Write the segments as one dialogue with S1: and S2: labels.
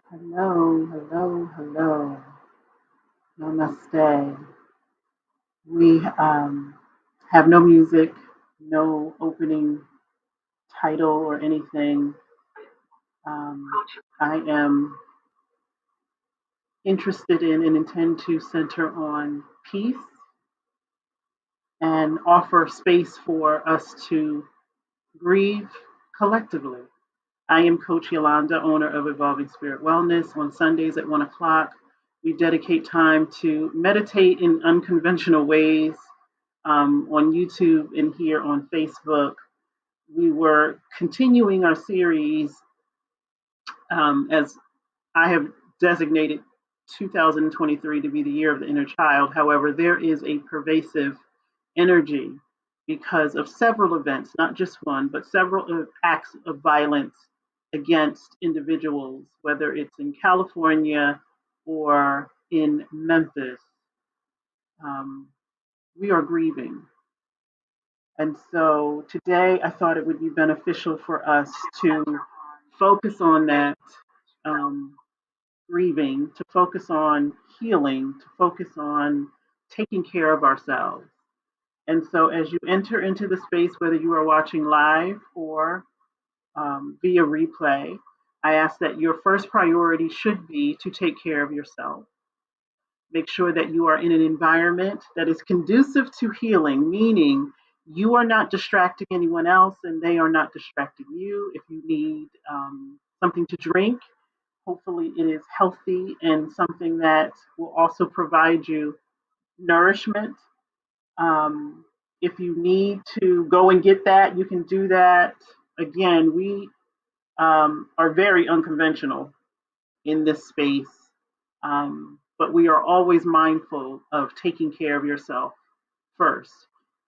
S1: Hello, hello, hello. Namaste. We have no music, no opening title or anything. Um, I am interested in and intend to center on peace and offer space for us to grieve collectively. I am Coach Yolanda, owner of Evolving Spirit Wellness. On Sundays at 1 o'clock, we dedicate time to meditate in unconventional ways on YouTube and here on Facebook. We were continuing our series as I have designated 2023 to be the year of the inner child. However, there is a pervasive energy because of several events, not just one, but several acts of violence against individuals, whether it's in California or in Memphis. Um, we are grieving. And so today I thought it would be beneficial for us to focus on that um, grieving, to focus on healing, to focus on taking care of ourselves. And so as you enter into the space, whether you are watching live or via replay, I ask that your first priority should be to take care of yourself. Make sure that you are in an environment that is conducive to healing, meaning you are not distracting anyone else and they are not distracting you. If you need something to drink, hopefully it is healthy and something that will also provide you nourishment. If you need to go and get that, you can do that. Again, we are very unconventional in this space. But we are always mindful of taking care of yourself first.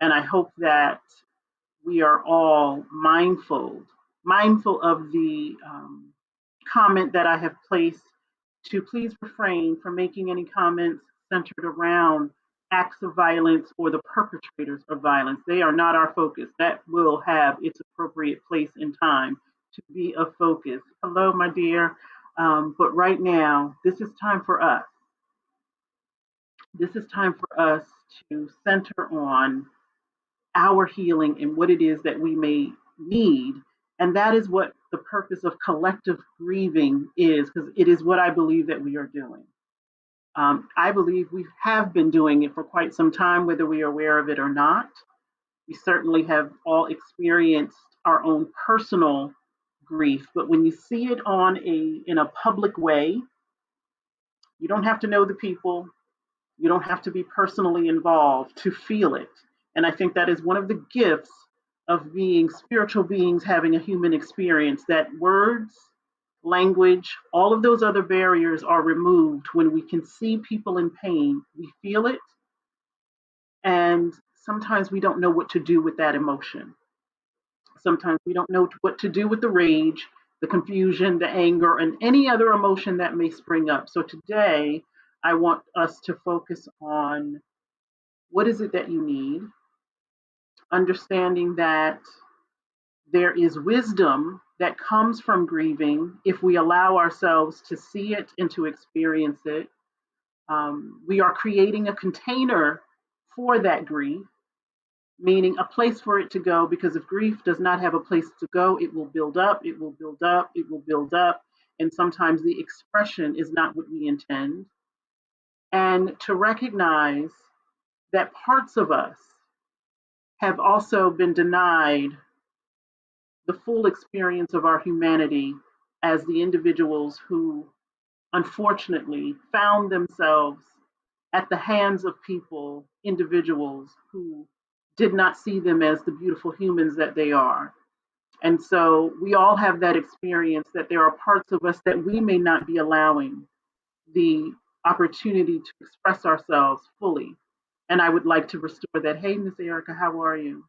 S1: And I hope that we are all mindful of the comment that I have placed to please refrain from making any comments centered around acts of violence or the perpetrators of violence. They are not our focus. That will have its appropriate place in time to be a focus. Hello, my dear. But right now, this is time for us. This is time for us to center on our healing and what it is that we may need. And that is what the purpose of collective grieving is, because it is what I believe that we are doing. I believe we have been doing it for quite some time, whether we are aware of it or not. We certainly have all experienced our own personal grief, but when you see it in a public way, you don't have to know the people, you don't have to be personally involved to feel it. And I think that is one of the gifts of being spiritual beings having a human experience, that words, language, all of those other barriers are removed when we can see people in pain. We feel it, and sometimes we don't know what to do with that emotion. Sometimes we don't know what to do with the rage, the confusion, the anger, and any other emotion that may spring up. So today, I want us to focus on what is it that you need, understanding that there is wisdom that comes from grieving if we allow ourselves to see it and to experience it. We are creating a container for that grief, meaning a place for it to go, because if grief does not have a place to go, it will build up, it will build up, it will build up. And sometimes the expression is not what we intend. And to recognize that parts of us have also been denied the full experience of our humanity as the individuals who unfortunately found themselves at the hands of people, individuals who did not see them as the beautiful humans that they are. And so we all have that experience, that there are parts of us that we may not be allowing the opportunity to express ourselves fully. And I would like to restore that. Hey, Miss Erica, how are you?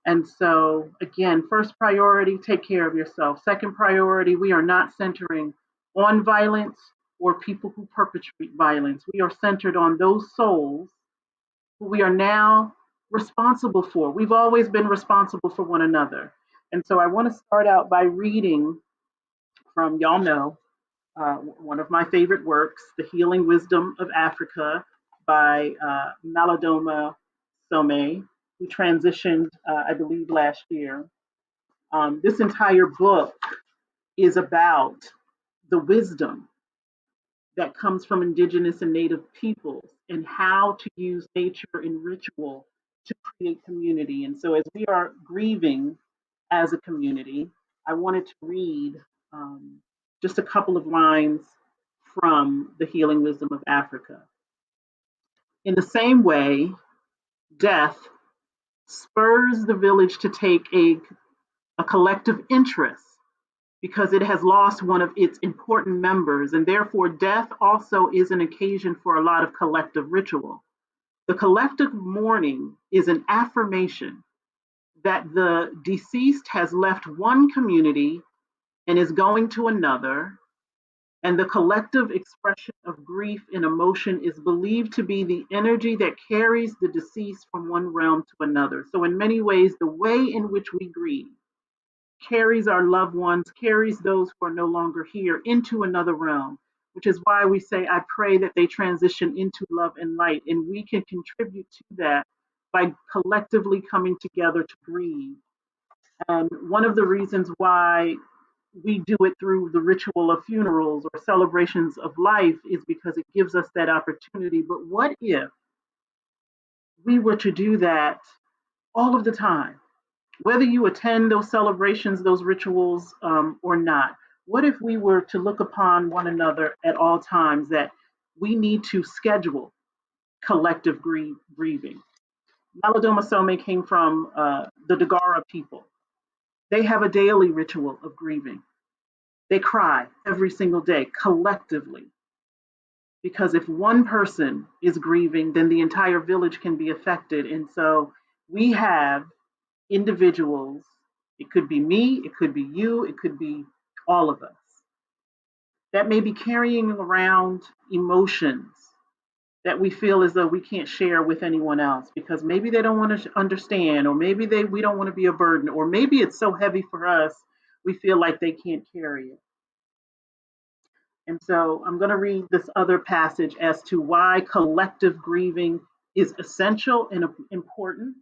S1: And so, again, first priority, take care of yourself. Second priority, we are not centering on violence or people who perpetrate violence. We are centered on those souls who we are now responsible for. We've always been responsible for one another. And so I want to start out by reading from, y'all know, one of my favorite works, The Healing Wisdom of Africa by Malidoma Somé, who transitioned, I believe, last year. This entire book is about the wisdom that comes from indigenous and native peoples and how to use nature and ritual to create community. And so, as we are grieving as a community, I wanted to read just a couple of lines from The Healing Wisdom of Africa. In the same way, death spurs the village to take a collective interest because it has lost one of its important members, and therefore death also is an occasion for a lot of collective ritual. The collective mourning is an affirmation that the deceased has left one community and is going to another, and the collective expression of grief and emotion is believed to be the energy that carries the deceased from one realm to another. So, in many ways, the way in which we grieve carries our loved ones, carries those who are no longer here into another realm, which is why we say, I pray that they transition into love and light. And we can contribute to that by collectively coming together to grieve. And one of the reasons why we do it through the ritual of funerals or celebrations of life is because it gives us that opportunity. But what if we were to do that all of the time? Whether you attend those celebrations, those rituals, or not, what if we were to look upon one another at all times that we need to schedule collective grieving? Malidoma Some came from the Dagara people. They have a daily ritual of grieving. They cry every single day collectively because if one person is grieving, then the entire village can be affected. And so we have individuals, it could be me, it could be you, it could be all of us, that may be carrying around emotions that we feel as though we can't share with anyone else because maybe they don't want to understand, or maybe we don't want to be a burden, or maybe it's so heavy for us we feel like they can't carry it. And so I'm going to read this other passage as to why collective grieving is essential and important,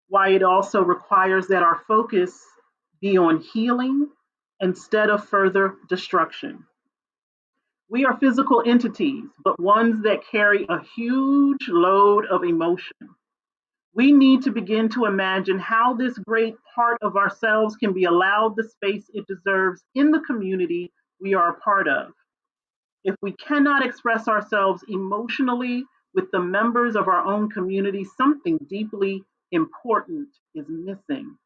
S1: why it also requires that our focus be on healing instead of further destruction. We are physical entities, but ones that carry a huge load of emotion. We need to begin to imagine how this great part of ourselves can be allowed the space it deserves in the community we are a part of. If we cannot express ourselves emotionally with the members of our own community, something deeply important is missing.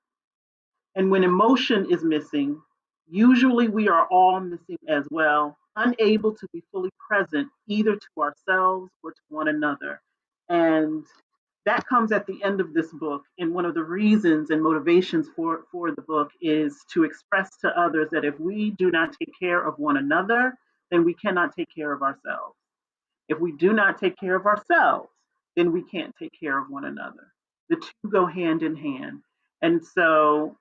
S1: And when emotion is missing, usually we are all missing as well, unable to be fully present either to ourselves or to one another. And that comes at the end of this book. And one of the reasons and motivations for the book is to express to others that if we do not take care of one another, then we cannot take care of ourselves. If we do not take care of ourselves, then we can't take care of one another. The two go hand in hand. And so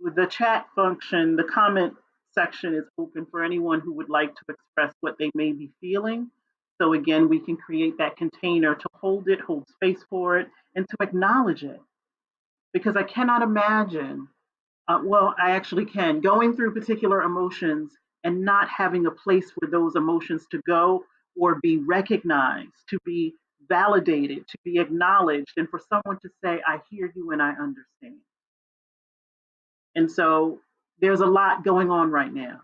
S1: with the chat function, the comment section is open for anyone who would like to express what they may be feeling. So again, we can create that container to hold it, hold space for it, and to acknowledge it. Because I cannot imagine, well, I actually can, going through particular emotions and not having a place for those emotions to go or be recognized, to be validated, to be acknowledged, and for someone to say, I hear you and I understand. And so there's a lot going on right now.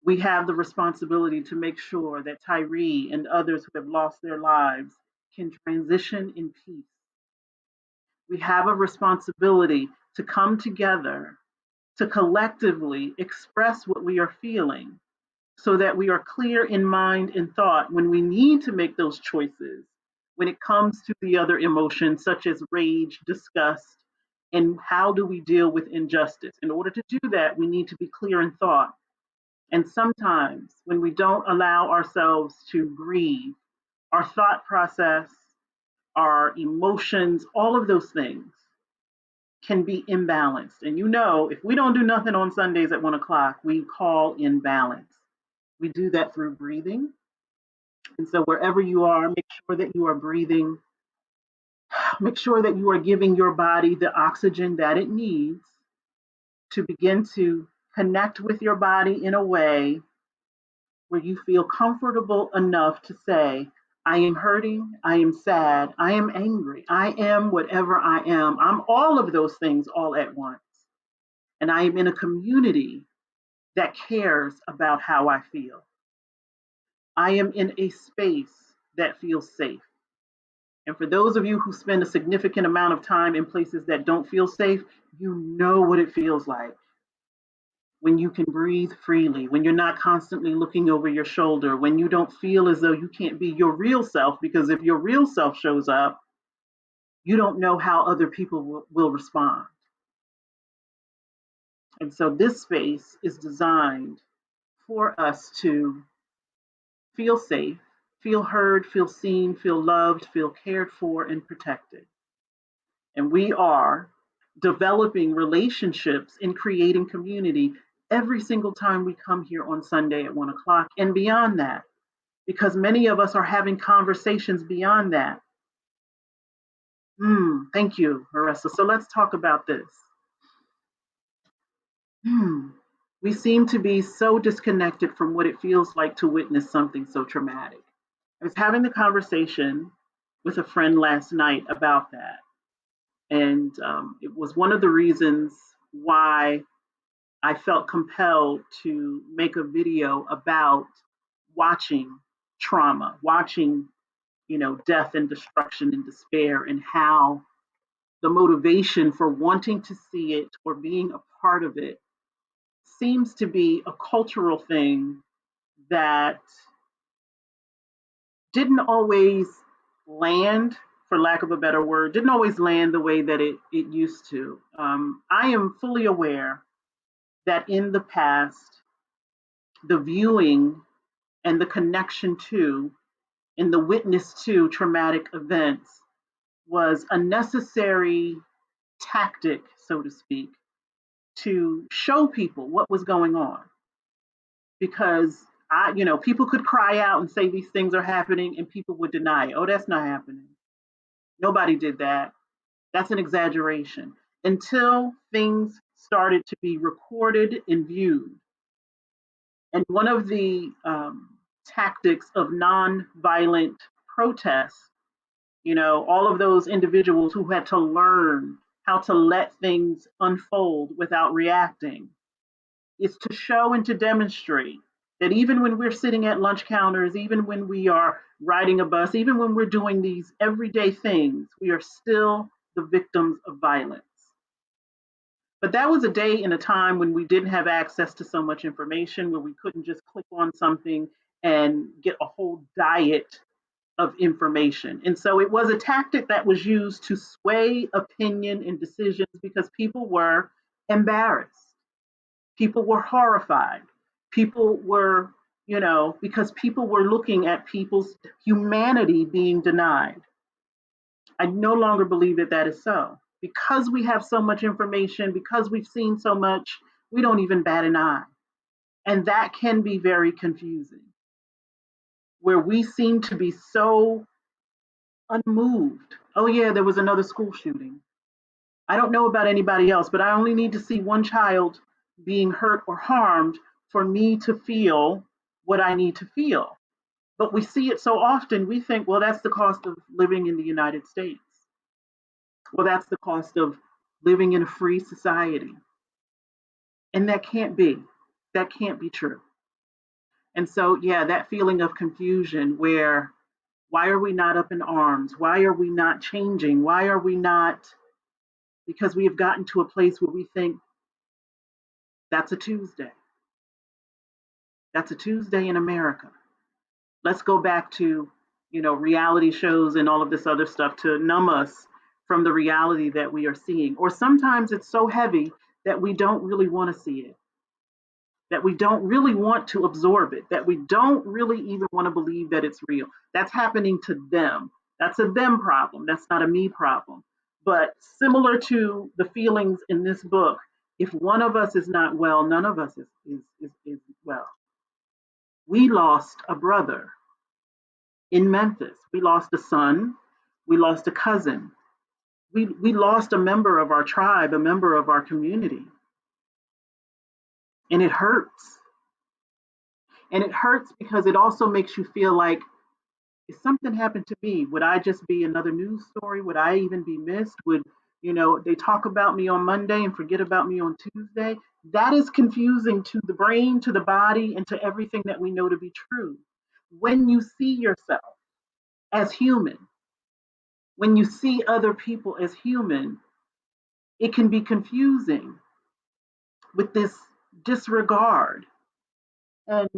S1: We have the responsibility to make sure that Tyree and others who have lost their lives can transition in peace. We have a responsibility to come together to collectively express what we are feeling so that we are clear in mind and thought when we need to make those choices when it comes to the other emotions such as rage, disgust, and how do we deal with injustice. In order to do that, we need to be clear in thought. And sometimes when we don't allow ourselves to grieve, our thought process, our emotions, all of those things can be imbalanced. And you know, if we don't do nothing on Sundays at 1 o'clock, we call imbalance. We do that through breathing. And so wherever you are, make sure that you are breathing. Make sure that you are giving your body the oxygen that it needs to begin to connect with your body in a way where you feel comfortable enough to say, I am hurting, I am sad, I am angry, I am whatever I am. I'm all of those things all at once. And I am in a community that cares about how I feel. I am in a space that feels safe. And for those of you who spend a significant amount of time in places that don't feel safe, you know what it feels like when you can breathe freely, when you're not constantly looking over your shoulder, when you don't feel as though you can't be your real self, because if your real self shows up, you don't know how other people will respond. And so this space is designed for us to feel safe, feel heard, feel seen, feel loved, feel cared for, and protected. And we are developing relationships and creating community every single time we come here on Sunday at 1 o'clock and beyond that, because many of us are having conversations beyond that. Thank you, Marissa. So let's talk about this. We seem to be so disconnected from what it feels like to witness something so traumatic. I was having the conversation with a friend last night about that. And it was one of the reasons why I felt compelled to make a video about watching trauma, watching, death and destruction and despair, and how the motivation for wanting to see it or being a part of it seems to be a cultural thing that didn't always land, for lack of a better word, didn't always land the way that it used to. I am fully aware that in the past, the viewing and the connection to and the witness to traumatic events was a necessary tactic, so to speak, to show people what was going on. Because people could cry out and say these things are happening and people would deny it. Oh, that's not happening. Nobody did that. That's an exaggeration. Until things started to be recorded and viewed. And one of the tactics of nonviolent protest, all of those individuals who had to learn how to let things unfold without reacting, is to show and to demonstrate that even when we're sitting at lunch counters, even when we are riding a bus, even when we're doing these everyday things, we are still the victims of violence. But that was a day and a time when we didn't have access to so much information, where we couldn't just click on something and get a whole diet of information. And so it was a tactic that was used to sway opinion and decisions because people were embarrassed. People were horrified. People were, because people were looking at people's humanity being denied. I no longer believe that that is so. Because we have so much information, because we've seen so much, we don't even bat an eye. And that can be very confusing, where we seem to be so unmoved. Oh, yeah, there was another school shooting. I don't know about anybody else, but I only need to see one child being hurt or harmed for me to feel what I need to feel. But we see it so often, we think, well, that's the cost of living in the United States. Well, that's the cost of living in a free society. And that can't be. That can't be true. And so, yeah, that feeling of confusion where why are we not up in arms? Why are we not changing? Why are we not? Because we have gotten to a place where we think that's a Tuesday. That's a Tuesday in America. Let's go back to, reality shows and all of this other stuff to numb us from the reality that we are seeing. Or sometimes it's so heavy that we don't really want to see it, that we don't really want to absorb it, that we don't really even want to believe that it's real. That's happening to them. That's a them problem. That's not a me problem. But similar to the feelings in this book, if one of us is not well, none of us is well. We lost a brother in Memphis. We lost a son. We lost a cousin. We lost a member of our tribe, a member of our community. And it hurts. And it hurts because it also makes you feel like, if something happened to me, would I just be another news story? Would I even be missed? Would, they talk about me on Monday and forget about me on Tuesday? That is confusing to the brain, to the body, and to everything that we know to be true. When you see yourself as human, when you see other people as human, it can be confusing with this disregard. And,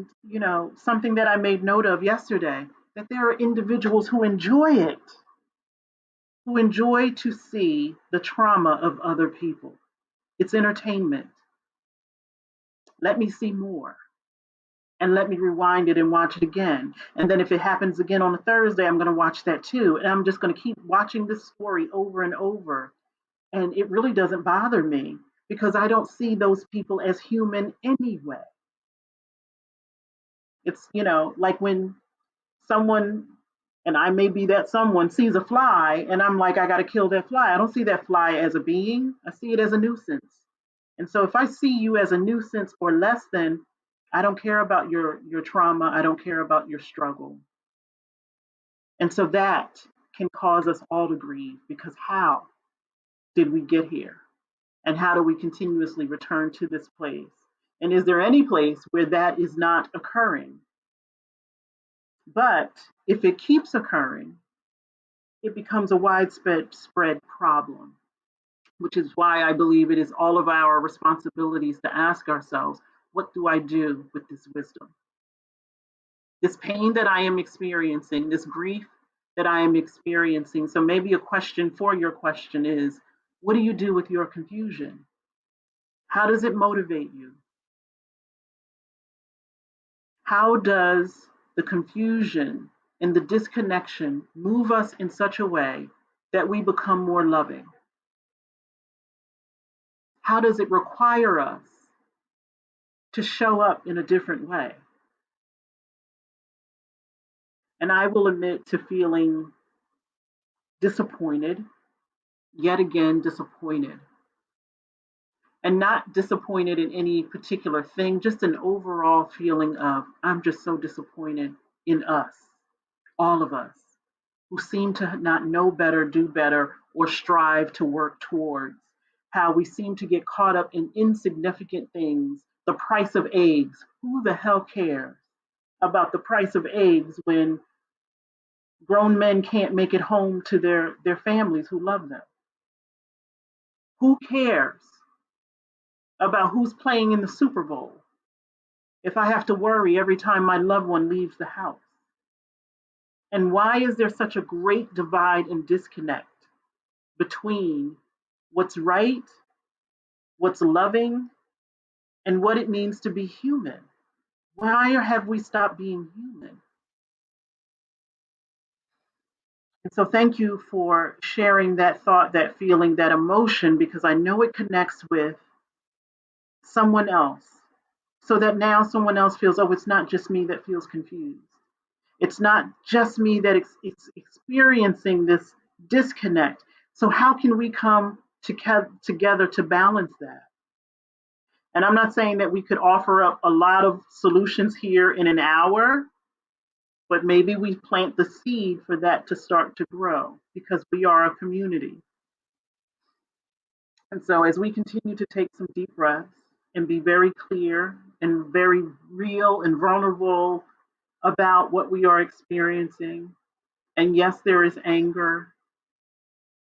S1: something that I made note of yesterday, that there are individuals who enjoy it, who enjoy to see the trauma of other people. It's entertainment. Let me see more. And let me rewind it and watch it again. And then if it happens again on a Thursday, I'm going to watch that too. And I'm just going to keep watching this story over and over. And it really doesn't bother me because I don't see those people as human anyway. It's, like when someone, and I may be that someone, sees a fly and I'm like, I got to kill that fly. I don't see that fly as a being, I see it as a nuisance. And so if I see you as a nuisance or less than, I don't care about your trauma, I don't care about your struggle. And so that can cause us all to grieve, because how did we get here? And how do we continuously return to this place? And is there any place where that is not occurring? But if it keeps occurring, it becomes a widespread problem, which is why I believe it is all of our responsibilities to ask ourselves, what do I do with this wisdom? This pain that I am experiencing, this grief that I am experiencing. So maybe a question for your question is, what do you do with your confusion? How does it motivate you? How does the confusion and the disconnection move us in such a way that we become more loving? How does it require us to show up in a different way? And I will admit to feeling disappointed, yet again disappointed. And not disappointed in any particular thing, just an overall feeling of, I'm just so disappointed in us, all of us, who seem to not know better, do better, or strive to work towards. How we seem to get caught up in insignificant things. The price of eggs. Who the hell cares about the price of eggs when grown men can't make it home to their families who love them? Who cares about who's playing in the Super Bowl if I have to worry every time my loved one leaves the house? And why is there such a great divide and disconnect between what's right, what's loving, and what it means to be human? Why have we stopped being human? And so thank you for sharing that thought, that feeling, that emotion, because I know it connects with someone else. So that now someone else feels, oh, it's not just me that feels confused. It's not just me that it's experiencing this disconnect. So how can we come together to balance that? And I'm not saying that we could offer up a lot of solutions here in an hour, but maybe we plant the seed for that to start to grow, because we are a community. And so as we continue to take some deep breaths and be very clear and very real and vulnerable about what we are experiencing, and yes, there is anger,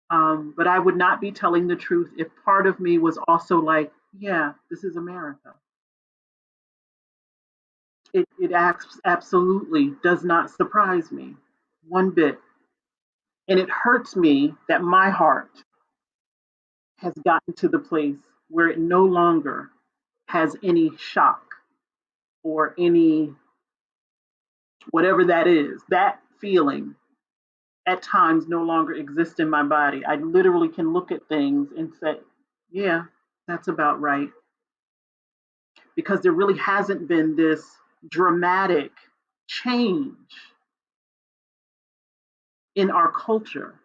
S1: but I would not be telling the truth if part of me was also like, yeah, this is America. It absolutely does not surprise me one bit. And it hurts me that my heart has gotten to the place where it no longer has any shock or any whatever that is. That feeling at times no longer exists in my body. I literally can look at things and say, yeah, that's about right. Because there really hasn't been this dramatic change in our culture.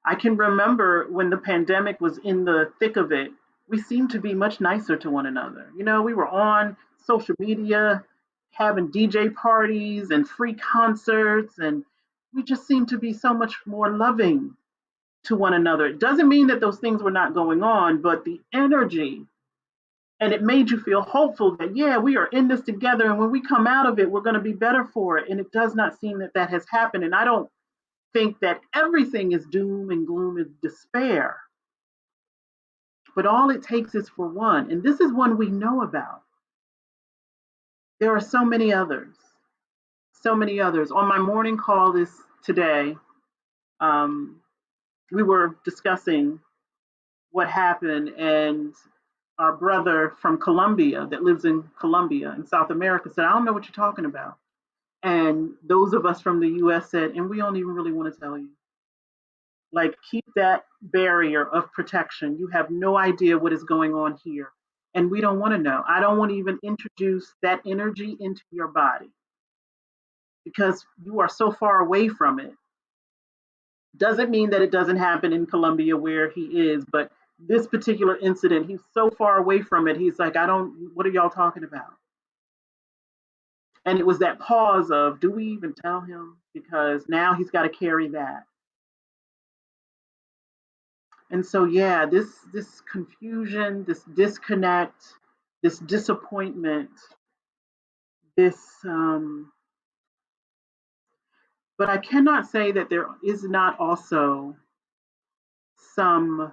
S1: I can remember when the pandemic was in the thick of it, we seemed to be much nicer to one another. You know, we were on social media, having DJ parties and free concerts, and we just seemed to be so much more loving to one another. It doesn't mean that those things were not going on, but the energy, and it made you feel hopeful that, yeah, we are in this together, and when we come out of it, we're going to be better for it. And it does not seem that that has happened. And I don't think that everything is doom and gloom and despair, but all it takes is for one. And this is one we know about. There are so many others, so many others. On my morning call today, we were discussing what happened, and our brother from Colombia that lives in Colombia in South America said, I don't know what you're talking about. And those of us from the US said, and we don't even really want to tell you. Like, keep that barrier of protection. You have no idea what is going on here. And we don't want to know. I don't want to even introduce that energy into your body because you are so far away from it. Doesn't mean that it doesn't happen in Colombia where he is, but this particular incident, he's so far away from it. He's like, what are y'all talking about? And it was that pause of, do we even tell him? Because now he's got to carry that. And so, yeah, this confusion, this disconnect, this disappointment, but I cannot say that there is not also some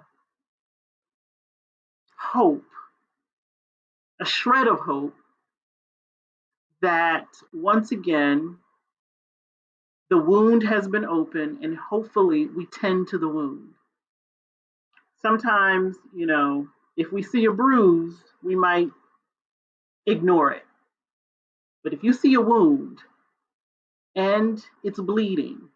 S1: hope, a shred of hope that once again, the wound has been opened and hopefully we tend to the wound. Sometimes, if we see a bruise, we might ignore it. But if you see a wound and it's bleeding,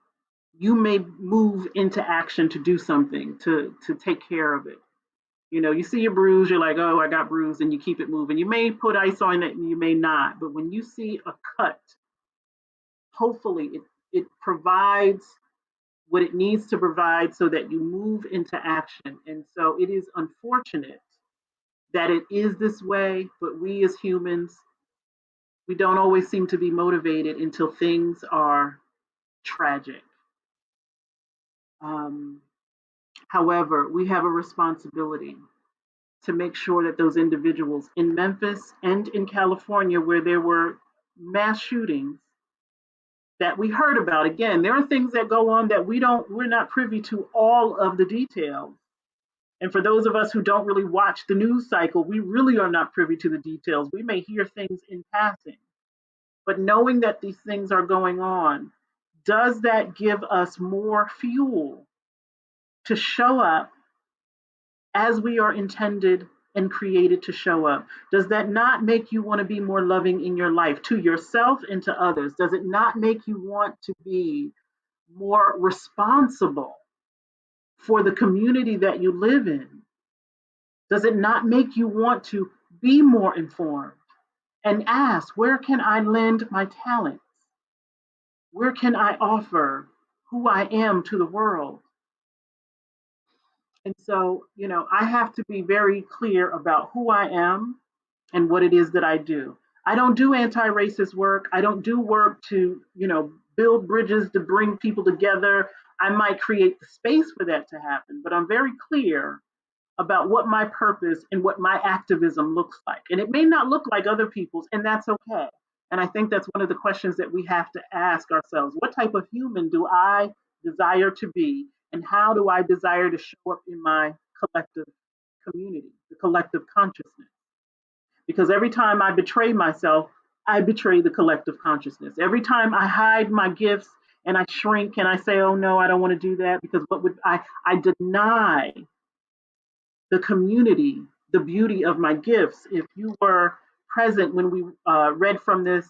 S1: you may move into action to do something to take care of it. You see a bruise, you're like, oh, I got bruised, and you keep it moving. You may put ice on it and you may not. But when you see a cut, hopefully it provides what it needs to provide so that you move into action. And so it is unfortunate that it is this way, but we as humans, we don't always seem to be motivated until things are tragic. However, we have a responsibility to make sure that those individuals in Memphis and in California, where there were mass shootings that we heard about, again, there are things that go on that we're not privy to all of the details. And for those of us who don't really watch the news cycle, we really are not privy to the details. We may hear things in passing, but knowing that these things are going on, does that give us more fuel to show up as we are intended and created to show up? Does that not make you want to be more loving in your life to yourself and to others? Does it not make you want to be more responsible for the community that you live in? Does it not make you want to be more informed and ask, where can I lend my talents? Where can I offer who I am to the world? And so, I have to be very clear about who I am and what it is that I do. I don't do anti-racist work. I don't do work to, build bridges to bring people together. I might create the space for that to happen, but I'm very clear about what my purpose and what my activism looks like. And it may not look like other people's, and that's okay. And I think that's one of the questions that we have to ask ourselves. What type of human do I desire to be? And how do I desire to show up in my collective community, the collective consciousness? Because every time I betray myself, I betray the collective consciousness. Every time I hide my gifts and I shrink and I say, oh no, I don't want to do that, because what would I deny the community the beauty of my gifts. If you were present when we read from this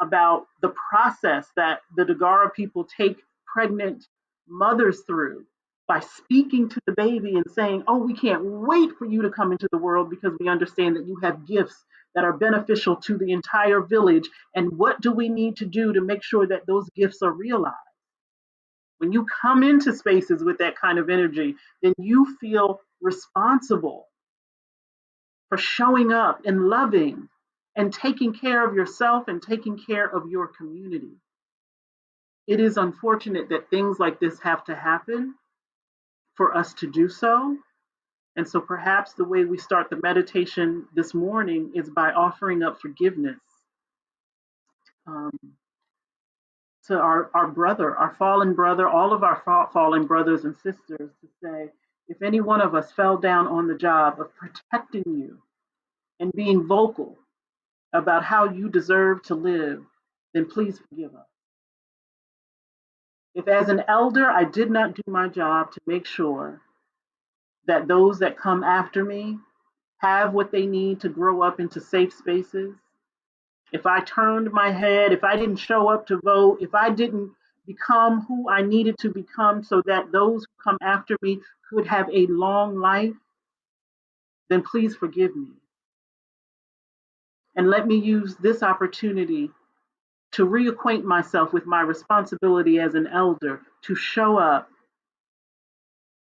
S1: about the process that the Dagara people take pregnant mothers through by speaking to the baby and saying, oh, we can't wait for you to come into the world because we understand that you have gifts that are beneficial to the entire village. And what do we need to do to make sure that those gifts are realized? When you come into spaces with that kind of energy, then you feel responsible for showing up and loving and taking care of yourself and taking care of your community. It is unfortunate that things like this have to happen for us to do so. And so perhaps the way we start the meditation this morning is by offering up forgiveness um, to our brother, our fallen brother, all of our fallen brothers and sisters, to say, if any one of us fell down on the job of protecting you and being vocal about how you deserve to live, then please forgive us. If as an elder I did not do my job to make sure that those that come after me have what they need to grow up into safe spaces, if I turned my head, if I didn't show up to vote, if I didn't become who I needed to become so that those who come after me could have a long life, then please forgive me. And let me use this opportunity to reacquaint myself with my responsibility as an elder to show up,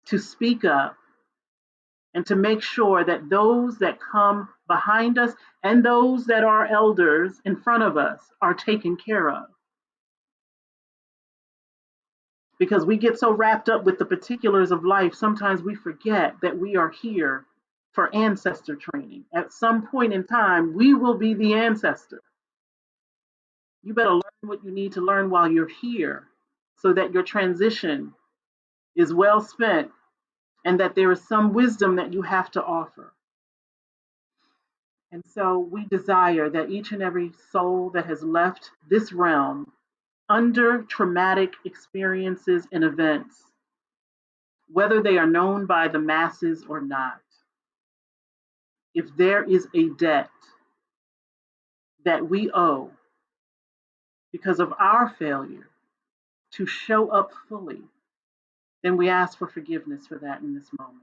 S1: to speak up, and to make sure that those that come behind us and those that are elders in front of us are taken care of. Because we get so wrapped up with the particulars of life, sometimes we forget that we are here for ancestor training. At some point in time, we will be the ancestor. You better learn what you need to learn while you're here so that your transition is well spent and that there is some wisdom that you have to offer. And so we desire that each and every soul that has left this realm under traumatic experiences and events, whether they are known by the masses or not, if there is a debt that we owe because of our failure to show up fully, then we ask for forgiveness for that in this moment.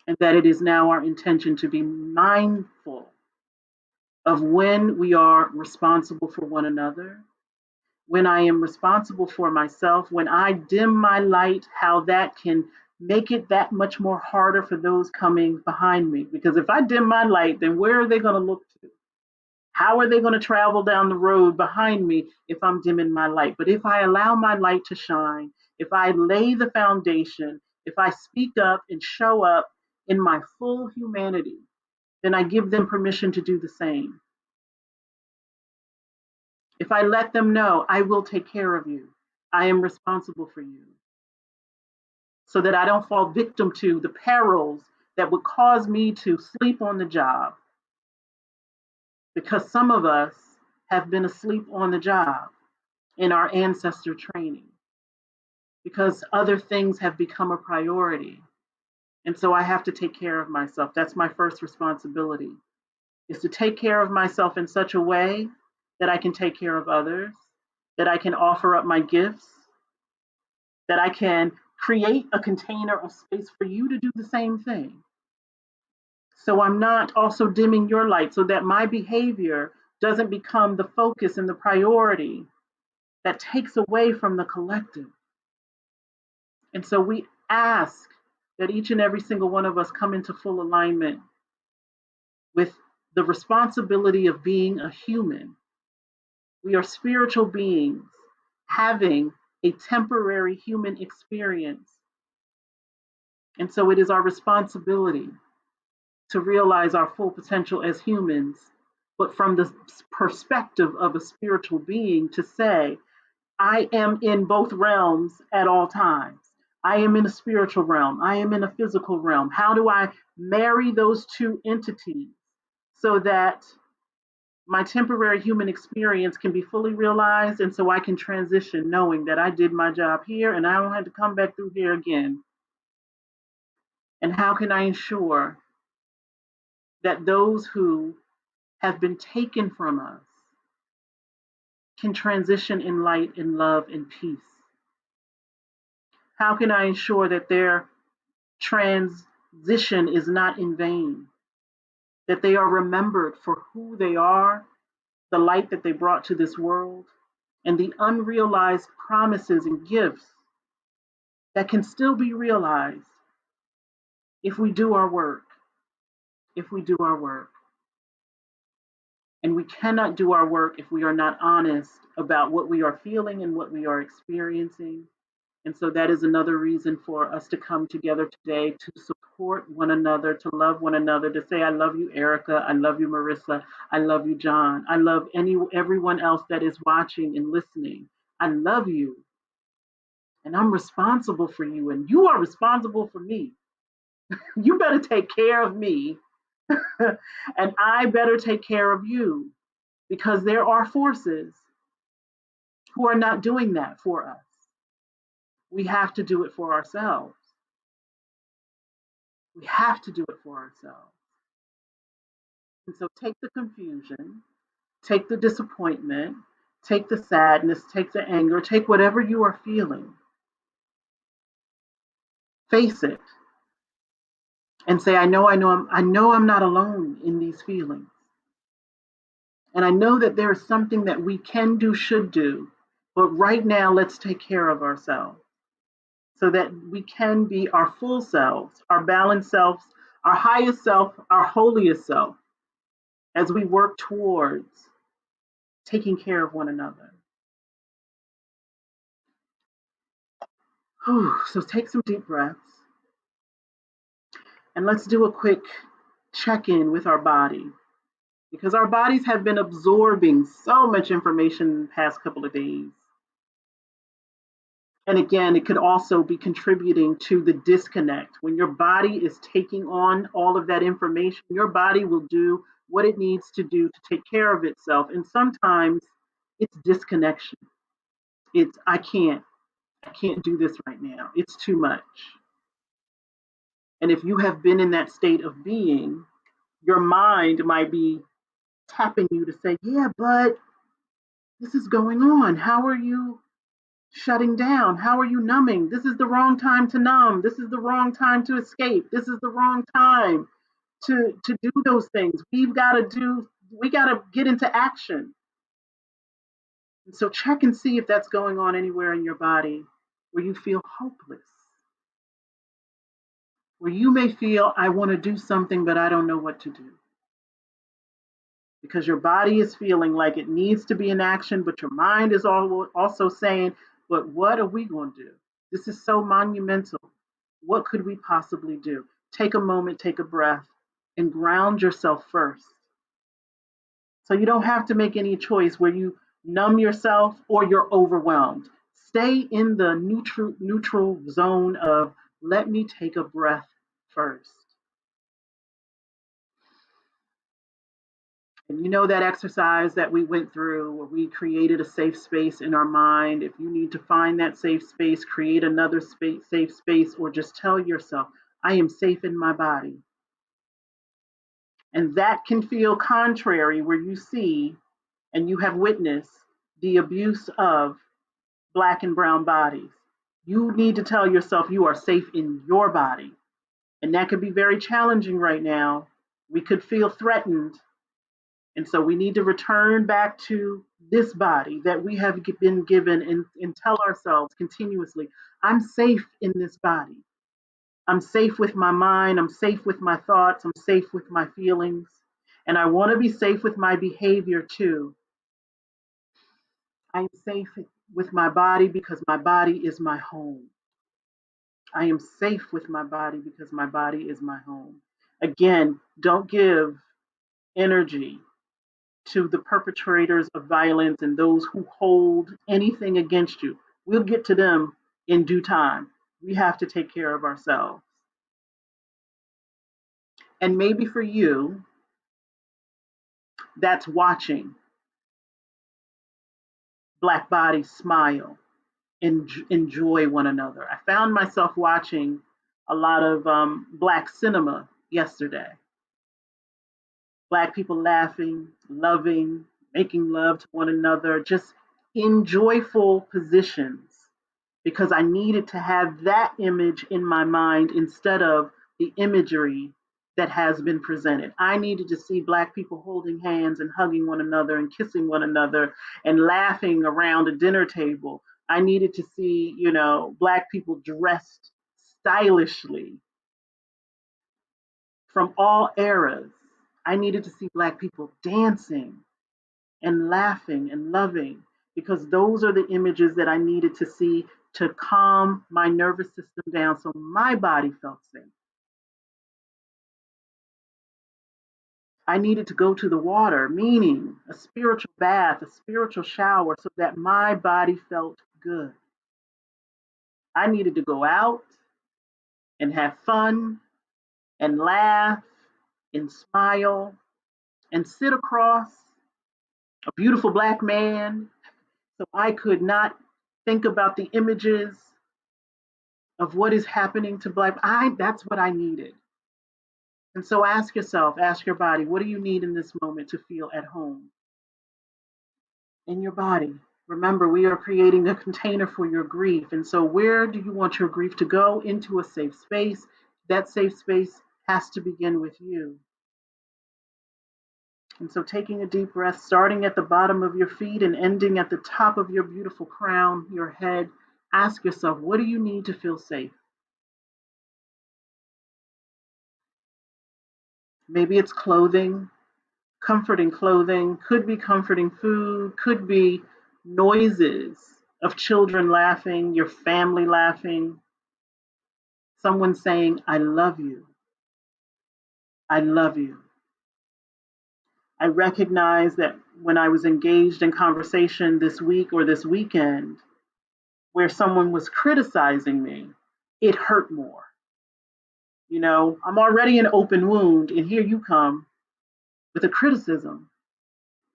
S1: And that it is now our intention to be mindful of when we are responsible for one another, when I am responsible for myself, when I dim my light, how that can make it that much more harder for those coming behind me. Because if I dim my light, then where are they going to look to? How are they going to travel down the road behind me if I'm dimming my light? But if I allow my light to shine, if I lay the foundation, if I speak up and show up in my full humanity, then I give them permission to do the same. If I let them know, I will take care of you, I am responsible for you, so that I don't fall victim to the perils that would cause me to sleep on the job, because some of us have been asleep on the job in our ancestor training, because other things have become a priority. And so I have to take care of myself. That's my first responsibility, is to take care of myself in such a way that I can take care of others, that I can offer up my gifts, that I can create a container of space for you to do the same thing. So I'm not also dimming your light so that my behavior doesn't become the focus and the priority that takes away from the collective. And so we ask that each and every single one of us come into full alignment with the responsibility of being a human. We are spiritual beings having a temporary human experience. And so it is our responsibility to realize our full potential as humans, but from the perspective of a spiritual being, to say, I am in both realms at all times. I am in a spiritual realm. I am in a physical realm. How do I marry those two entities so that my temporary human experience can be fully realized, and so I can transition knowing that I did my job here and I don't have to come back through here again? And how can I ensure that those who have been taken from us can transition in light and love and peace? How can I ensure that their transition is not in vain? that they are remembered for who they are, the light that they brought to this world, and the unrealized promises and gifts that can still be realized if we do our work. If we do our work. And we cannot do our work if we are not honest about what we are feeling and what we are experiencing. And so that is another reason for us to come together today to support one another, to love one another, to say, I love you, Erica. I love you, Marissa. I love you, John. I love everyone else that is watching and listening. I love you. And I'm responsible for you. And you are responsible for me. You better take care of me. And I better take care of you, because there are forces who are not doing that for us. We have to do it for ourselves. We have to do it for ourselves. And so take the confusion, take the disappointment, take the sadness, take the anger, take whatever you are feeling, face it, and say, I know I'm not alone in these feelings. And I know that there is something that we can do, should do, but right now let's take care of ourselves so that we can be our full selves, our balanced selves, our highest self, our holiest self, as we work towards taking care of one another. So take some deep breaths and let's do a quick check in with our body, because our bodies have been absorbing so much information in the past couple of days. And again, it could also be contributing to the disconnect. When your body is taking on all of that information, your body will do what it needs to do to take care of itself. And sometimes it's disconnection. It's, I can't do this right now. It's too much. And if you have been in that state of being, your mind might be tapping you to say, yeah, but this is going on. How are you shutting down? How are you numbing? This is the wrong time to numb. This is the wrong time to escape. This is the wrong time to do those things. We got to get into action. And so check and see if that's going on anywhere in your body where you feel hopeless, where you may feel, I want to do something, but I don't know what to do. Because your body is feeling like it needs to be in action, but your mind is also saying, but what are we going to do? This is so monumental. What could we possibly do? Take a moment, take a breath, and ground yourself first. So you don't have to make any choice where you numb yourself or you're overwhelmed. Stay in the neutral zone of, let me take a breath first. And you know that exercise that we went through where we created a safe space in our mind. If you need to find that safe space, create another safe space, or just tell yourself, I am safe in my body. And that can feel contrary where you see and you have witnessed the abuse of Black and brown bodies. You need to tell yourself you are safe in your body. And that could be very challenging right now. We could feel threatened. And so we need to return back to this body that we have been given and tell ourselves continuously, I'm safe in this body. I'm safe with my mind. I'm safe with my thoughts. I'm safe with my feelings. And I want to be safe with my behavior too. I'm safe with my body because my body is my home. I am safe with my body because my body is my home. Again, don't give energy to the perpetrators of violence and those who hold anything against you. We'll get to them in due time. We have to take care of ourselves. And maybe for you, that's watching Black bodies smile and enjoy one another. I found myself watching a lot of Black cinema yesterday. Black people laughing, loving, making love to one another, just in joyful positions, because I needed to have that image in my mind instead of the imagery that has been presented. I needed to see Black people holding hands and hugging one another and kissing one another and laughing around a dinner table. I needed to see, Black people dressed stylishly from all eras. I needed to see Black people dancing and laughing and loving, because those are the images that I needed to see to calm my nervous system down so my body felt safe. I needed to go to the water, meaning a spiritual bath, a spiritual shower, so that my body felt good. I needed to go out and have fun and laugh and smile and sit across a beautiful Black man so I could not think about the images of what is happening to Black. That's what I needed. And so ask yourself, ask your body, what do you need in this moment to feel at home in your body? Remember, we are creating a container for your grief. And so, where do you want your grief to go? Into a safe space. That safe space has to begin with you. And so, taking a deep breath, starting at the bottom of your feet and ending at the top of your beautiful crown, your head, ask yourself, what do you need to feel safe? Maybe it's clothing, comforting clothing, could be comforting food, could be noises of children laughing, your family laughing, someone saying, I love you. I love you. I recognize that when I was engaged in conversation this week or this weekend where someone was criticizing me, it hurt more. I'm already an open wound, and here you come with a criticism.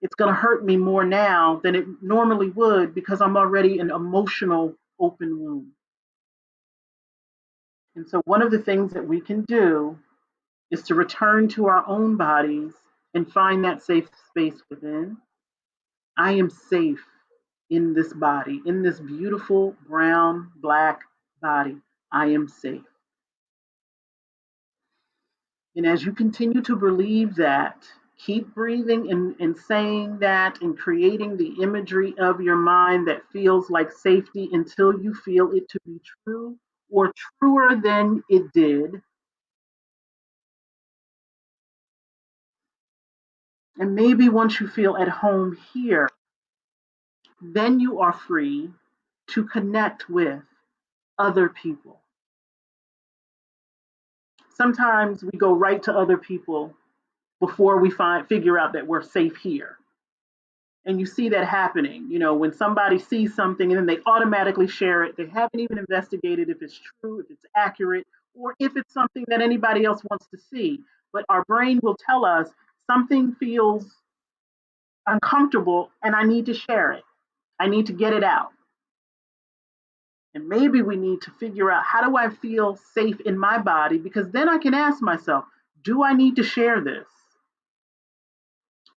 S1: It's going to hurt me more now than it normally would because I'm already an emotional open wound. And so, one of the things that we can do is to return to our own bodies and find that safe space within. I am safe in this body, in this beautiful brown, Black body. I am safe. And as you continue to believe that, keep breathing and saying that and creating the imagery of your mind that feels like safety until you feel it to be true or truer than it did. And maybe once you feel at home here, then you are free to connect with other people. Sometimes we go right to other people before we figure out that we're safe here. And you see that happening, when somebody sees something and then they automatically share it. They haven't even investigated if it's true, if it's accurate, or if it's something that anybody else wants to see. But our brain will tell us something feels uncomfortable and I need to share it. I need to get it out. And maybe we need to figure out, how do I feel safe in my body? Because then I can ask myself, do I need to share this?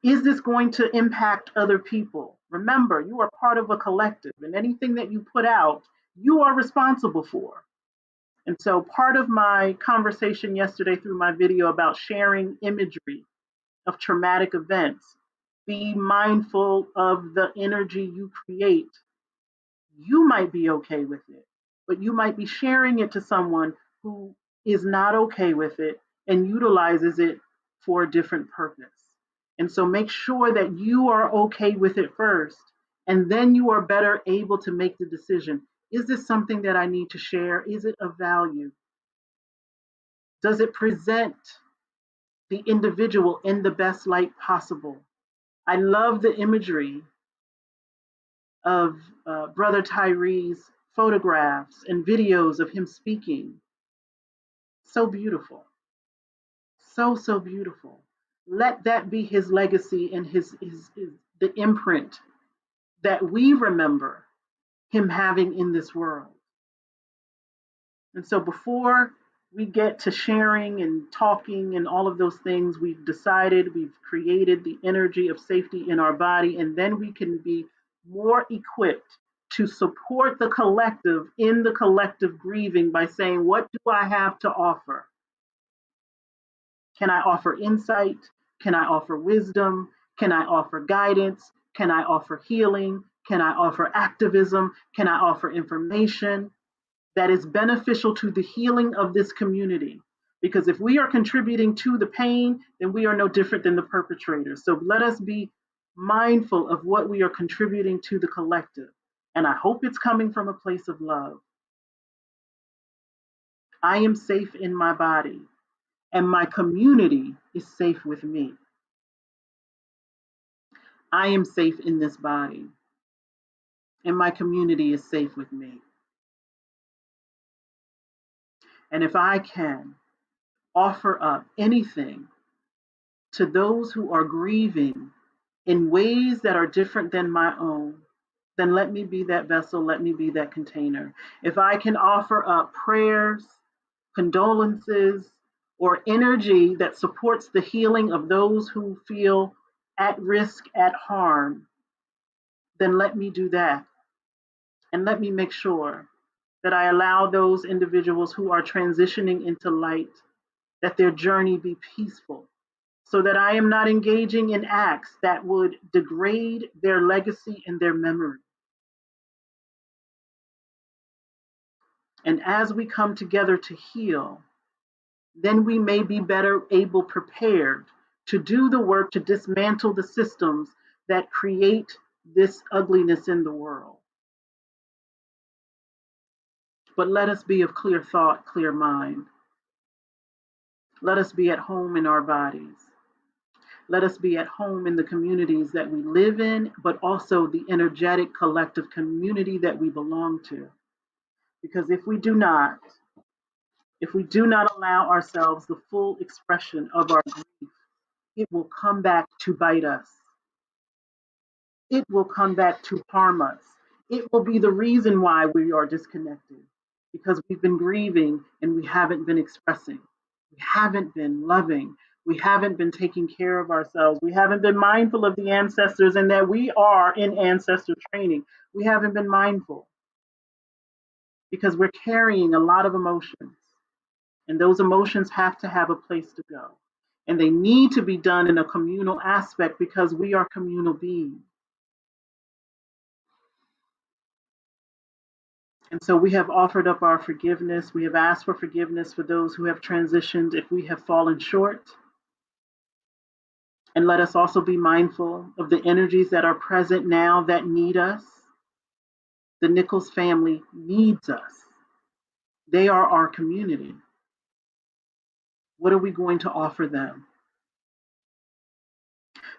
S1: Is this going to impact other people? Remember, you are part of a collective, and anything that you put out, you are responsible for. And so part of my conversation yesterday through my video about sharing imagery of traumatic events, be mindful of the energy you create. You might be okay with it, but you might be sharing it to someone who is not okay with it and utilizes it for a different purpose. And so make sure that you are okay with it first, and then you are better able to make the decision. Is this something that I need to share? Is it of value? Does it present the individual in the best light possible? I love the imagery of Brother Tyree's photographs and videos of him speaking. So beautiful. So beautiful. Let that be his legacy and his the imprint that we remember him having in this world. And so before we get to sharing and talking and all of those things, we've decided, we've created the energy of safety in our body, and then we can be more equipped to support the collective in the collective grieving by saying, what do I have to offer? Can I offer insight? Can I offer wisdom? Can I offer guidance? Can I offer healing? Can I offer activism? Can I offer information that is beneficial to the healing of this community? Because if we are contributing to the pain, then we are no different than the perpetrators. So let us be mindful of what we are contributing to the collective. And I hope it's coming from a place of love. I am safe in my body, and my community is safe with me. I am safe in this body, and my community is safe with me. And if I can offer up anything to those who are grieving in ways that are different than my own, then let me be that vessel, let me be that container. If I can offer up prayers, condolences, or energy that supports the healing of those who feel at risk, at harm, then let me do that. And let me make sure that I allow those individuals who are transitioning into light, that their journey be peaceful, so that I am not engaging in acts that would degrade their legacy and their memory. And as we come together to heal, then we may be better able prepared to do the work to dismantle the systems that create this ugliness in the world. But let us be of clear thought, clear mind. Let us be at home in our bodies. Let us be at home in the communities that we live in, but also the energetic collective community that we belong to. Because if we do not allow ourselves the full expression of our grief, it will come back to bite us. It will come back to harm us. It will be the reason why we are disconnected, because we've been grieving and we haven't been expressing. We haven't been loving. We haven't been taking care of ourselves. We haven't been mindful of the ancestors and that we are in ancestor training. We haven't been mindful because we're carrying a lot of emotions, and those emotions have to have a place to go. And they need to be done in a communal aspect because we are communal beings. And so we have offered up our forgiveness. We have asked for forgiveness for those who have transitioned if we have fallen short. And let us also be mindful of the energies that are present now that need us. The Nichols family needs us. They are our community. What are we going to offer them?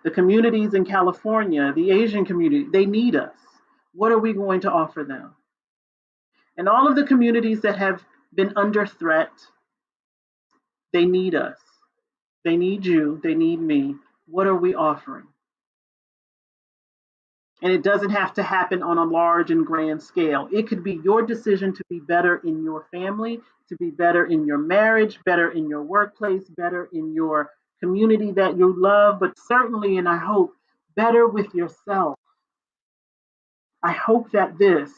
S1: The communities in California, the Asian community, they need us. What are we going to offer them? And all of the communities that have been under threat, they need us. They need you. They need me. What are we offering? And it doesn't have to happen on a large and grand scale. It could be your decision to be better in your family, to be better in your marriage, better in your workplace, better in your community that you love, but certainly, and I hope, better with yourself. I hope that this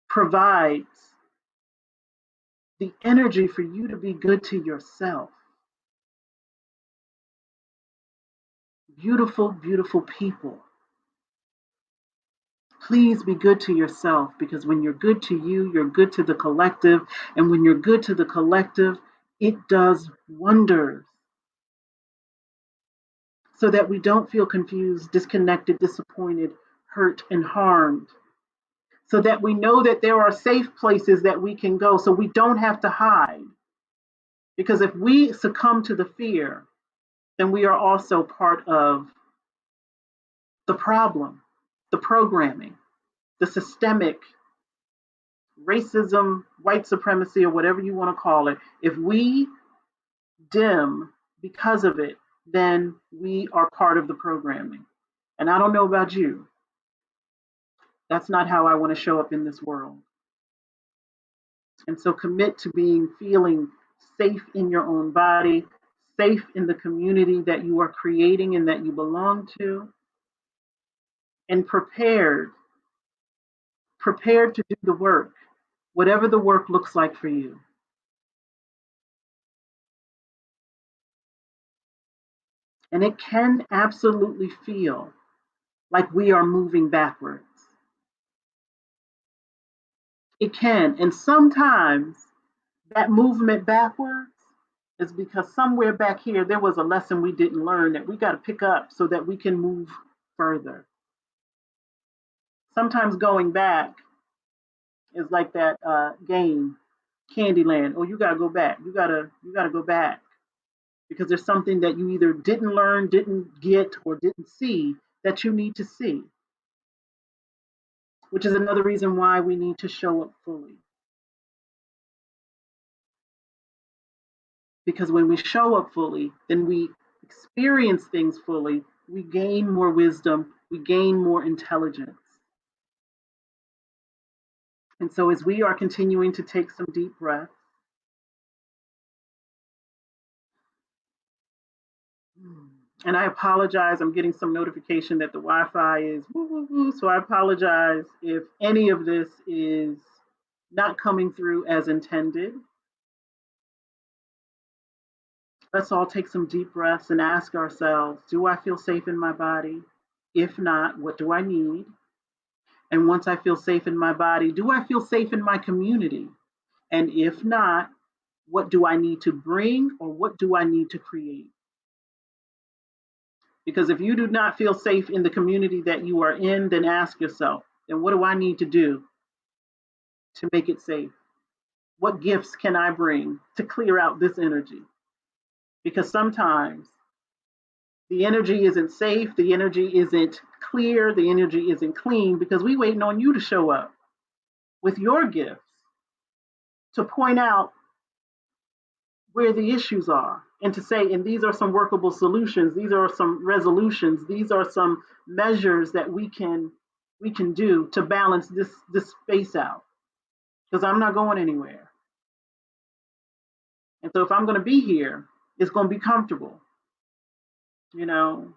S1: provides the energy for you to be good to yourself. Beautiful, beautiful people. Please be good to yourself, because when you're good to you, you're good to the collective. And when you're good to the collective, it does wonders. So that we don't feel confused, disconnected, disappointed, hurt, and harmed. So that we know that there are safe places that we can go so we don't have to hide. Because if we succumb to the fear, then we are also part of the problem, the programming, the systemic racism, white supremacy, or whatever you want to call it. If we dim because of it, then we are part of the programming. And I don't know about you. That's not how I want to show up in this world. And so commit to feeling safe in your own body, safe in the community that you are creating and that you belong to, and prepared to do the work, whatever the work looks like for you. And it can absolutely feel like we are moving backwards. It can. And sometimes that movement backwards is because somewhere back here there was a lesson we didn't learn that we got to pick up so that we can move further. Sometimes going back is like that game, Candyland. Oh, you gotta go back. You gotta go back because there's something that you either didn't learn, didn't get, or didn't see that you need to see. Which is another reason why we need to show up fully. Because when we show up fully, then we experience things fully, we gain more wisdom, we gain more intelligence. And so, as we are continuing to take some deep breaths, and I apologize, I'm getting some notification that the Wi Fi is woo woo woo. So, I apologize if any of this is not coming through as intended. Let's all take some deep breaths and ask ourselves, do I feel safe in my body? If not, what do I need? And once I feel safe in my body, do I feel safe in my community? And if not, what do I need to bring or what do I need to create? Because if you do not feel safe in the community that you are in, then ask yourself, then what do I need to do to make it safe? What gifts can I bring to clear out this energy? Because sometimes the energy isn't safe, the energy isn't clear, the energy isn't clean because we waiting on you to show up with your gifts to point out where the issues are and to say, and these are some workable solutions, these are some resolutions, these are some measures that we can do to balance this space out. Because I'm not going anywhere. And so if I'm going to be here, it's going to be comfortable. You know,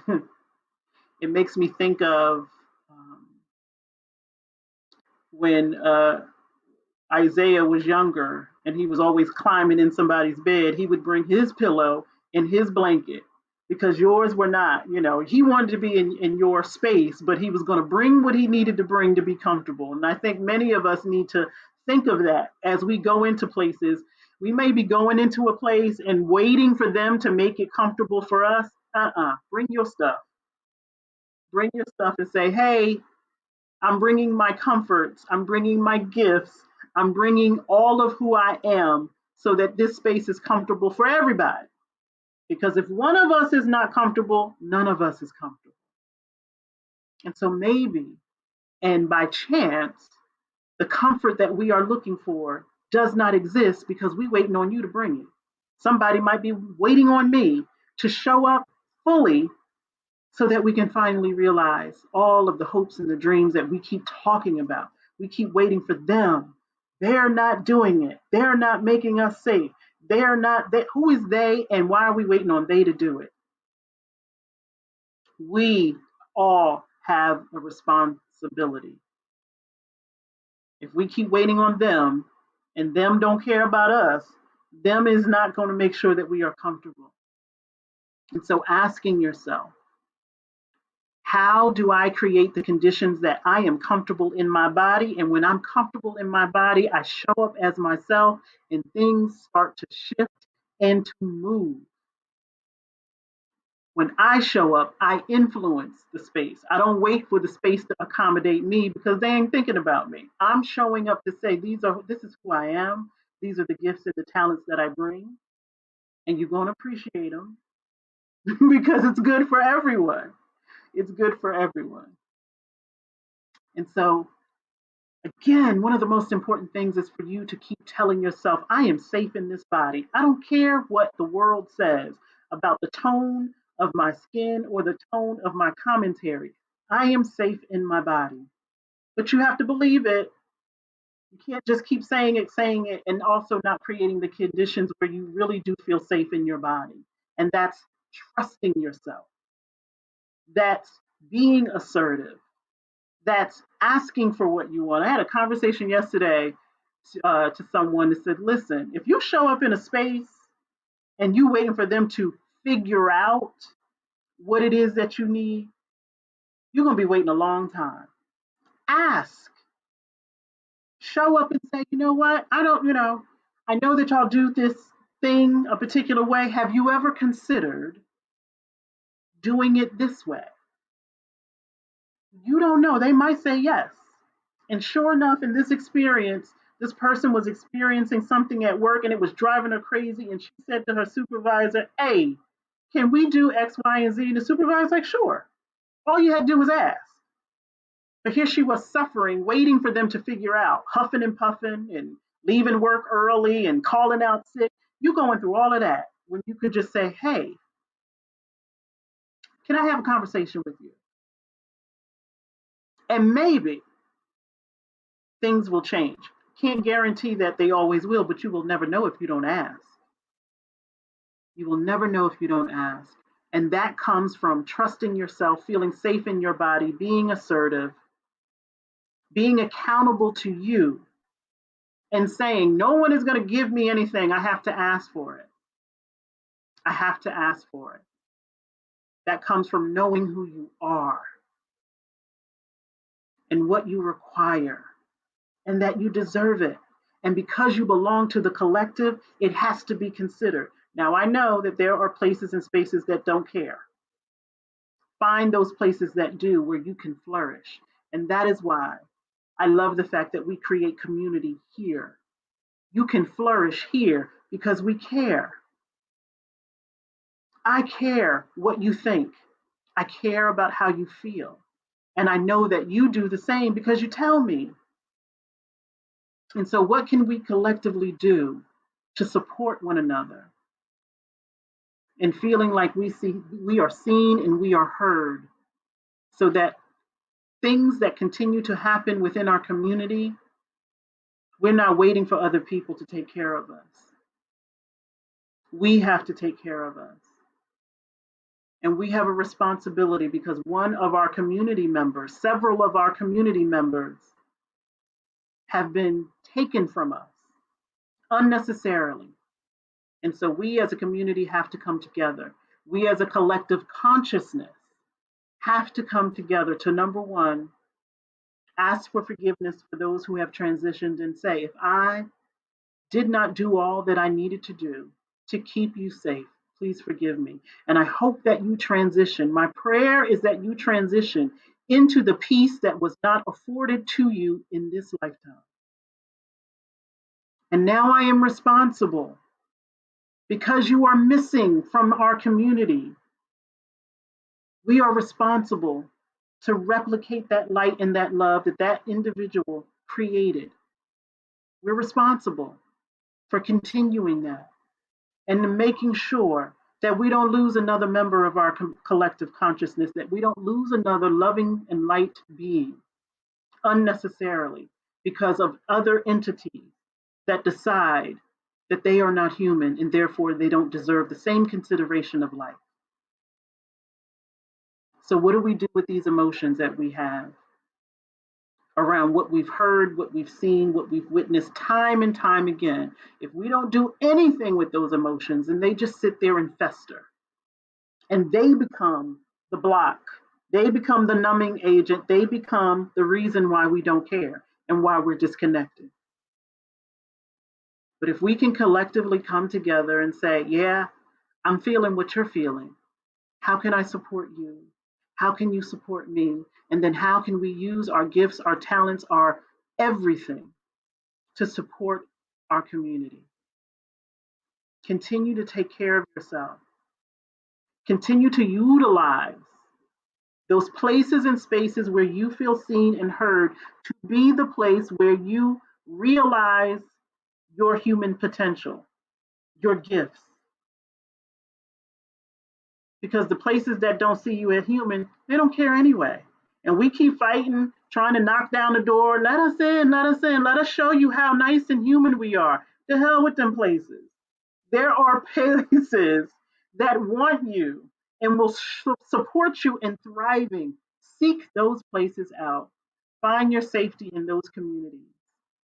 S1: it makes me think of when Isaiah was younger and he was always climbing in somebody's bed, he would bring his pillow and his blanket because yours were not. He wanted to be in your space, but he was going to bring what he needed to bring to be comfortable. And I think many of us need to think of that as we go into places. We may be going into a place and waiting for them to make it comfortable for us. Bring your stuff. Bring your stuff and say, hey, I'm bringing my comforts, I'm bringing my gifts, I'm bringing all of who I am so that this space is comfortable for everybody. Because if one of us is not comfortable, none of us is comfortable. And so maybe, and by chance, the comfort that we are looking for does not exist because we're waiting on you to bring it. Somebody might be waiting on me to show up fully so that we can finally realize all of the hopes and the dreams that we keep talking about. We keep waiting for them. They're not doing it. They're not making us safe. They're not. Who is they, and why are we waiting on they to do it? We all have a responsibility. If we keep waiting on them, and them don't care about us, them is not going to make sure that we are comfortable. And so, asking yourself, how do I create the conditions that I am comfortable in my body? And when I'm comfortable in my body, I show up as myself and things start to shift and to move. When I show up, I influence the space. I don't wait for the space to accommodate me because they ain't thinking about me. I'm showing up to say, this is who I am. These are the gifts and the talents that I bring. And you're going to appreciate them because it's good for everyone. It's good for everyone. And so, again, one of the most important things is for you to keep telling yourself, I am safe in this body. I don't care what the world says about the tone of my skin or the tone of my commentary. I am safe in my body. But you have to believe it. You can't just keep saying it, and also not creating the conditions where you really do feel safe in your body. And that's trusting yourself. That's being assertive. That's asking for what you want. I had a conversation yesterday to someone that said, listen, if you show up in a space and you waiting for them to figure out what it is that you need, you're going to be waiting a long time. Ask. Show up and say, you know what? I know that y'all do this thing a particular way. Have you ever considered doing it this way? You don't know. They might say yes. And sure enough, in this experience, this person was experiencing something at work and it was driving her crazy. And she said to her supervisor, hey, can we do X, Y, and Z? And the supervisor's like, sure. All you had to do was ask. But here she was suffering, waiting for them to figure out, huffing and puffing and leaving work early and calling out sick. You going through all of that when you could just say, hey, can I have a conversation with you? And maybe things will change. Can't guarantee that they always will, but you will never know if you don't ask. You will never know if you don't ask. And that comes from trusting yourself, feeling safe in your body, being assertive, being accountable to you, and saying, no one is going to give me anything. I have to ask for it. I have to ask for it. That comes from knowing who you are and what you require and that you deserve it. And because you belong to the collective, it has to be considered. Now, I know that there are places and spaces that don't care. Find those places that do, where you can flourish. And that is why I love the fact that we create community here. You can flourish here because we care. I care what you think. I care about how you feel. And I know that you do the same because you tell me. And so, what can we collectively do to support one another and feeling like we are seen and we are heard, so that things that continue to happen within our community, we're not waiting for other people to take care of us. We have to take care of us. And we have a responsibility because one of our community members, several of our community members, have been taken from us unnecessarily. And so we as a community have to come together. We as a collective consciousness have to come together to, number one, ask for forgiveness for those who have transitioned and say, if I did not do all that I needed to do to keep you safe, please forgive me. And I hope that you transition. My prayer is that you transition into the peace that was not afforded to you in this lifetime. And now I am responsible because you are missing from our community. We are responsible to replicate that light and that love that that individual created. We're responsible for continuing that and making sure that we don't lose another member of our collective consciousness, that we don't lose another loving and light being unnecessarily because of other entities that decide that they are not human and therefore they don't deserve the same consideration of life. So, what do we do with these emotions that we have around what we've heard, what we've seen, what we've witnessed time and time again? If we don't do anything with those emotions and they just sit there and fester and they become the block, they become the numbing agent, they become the reason why we don't care and why we're disconnected. But if we can collectively come together and say, yeah, I'm feeling what you're feeling. How can I support you? How can you support me? And then how can we use our gifts, our talents, our everything to support our community? Continue to take care of yourself. Continue to utilize those places and spaces where you feel seen and heard to be the place where you realize your human potential, your gifts. Because the places that don't see you as human, they don't care anyway. And we keep fighting, trying to knock down the door. Let us in, let us in, let us show you how nice and human we are. The hell with them places. There are places that want you and will support you in thriving. Seek those places out. Find your safety in those communities.